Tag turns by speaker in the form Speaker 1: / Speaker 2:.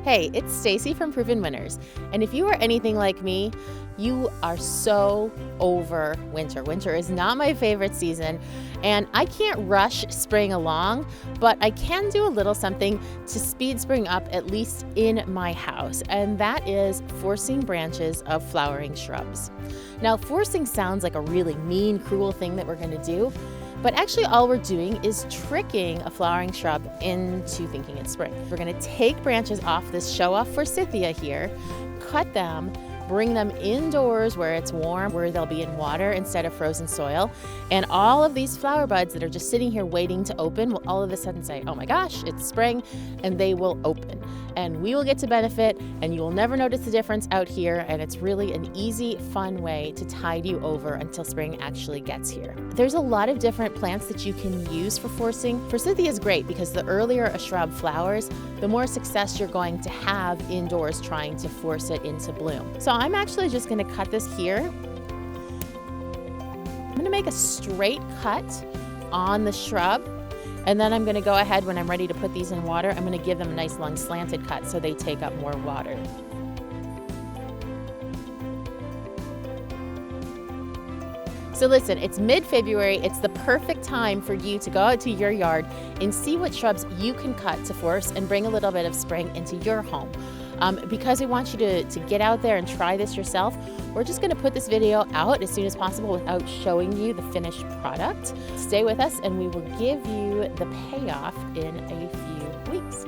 Speaker 1: Hey, it's Stacy from Proven Winners, and if you are anything like me, you are so over winter. Winter is not my favorite season, and I can't rush spring along, but I can do a little something to speed spring up, at least in my house, and that is forcing branches of flowering shrubs. Now, forcing sounds like a really mean, cruel thing that we're going to do, but actually all we're doing is tricking a flowering shrub into thinking it's spring. We're going to take branches off this show-off Forsythia here, cut them, bring them indoors where it's warm, where they'll be in water instead of frozen soil. And all of these flower buds that are just sitting here waiting to open will all of a sudden say, oh my gosh, it's spring, and they will open. And we will get to benefit, and you will never notice the difference out here. And it's really an easy, fun way to tide you over until spring actually gets here. There's a lot of different plants that you can use for forcing. Forsythia is great because the earlier a shrub flowers, the more success you're going to have indoors trying to force it into bloom. So I'm actually just going to cut this here. I'm going to make a straight cut on the shrub, and then I'm going to go ahead when I'm ready to put these in water. I'm going to give them a nice long slanted cut so they take up more water. So listen, it's mid-February. It's the perfect time for you to go out to your yard and see what shrubs you can cut to force and bring a little bit of spring into your home. Because we want you to get out there and try this yourself, we're just going to put this video out as soon as possible without showing you the finished product. Stay with us and we will give you the payoff in a few weeks.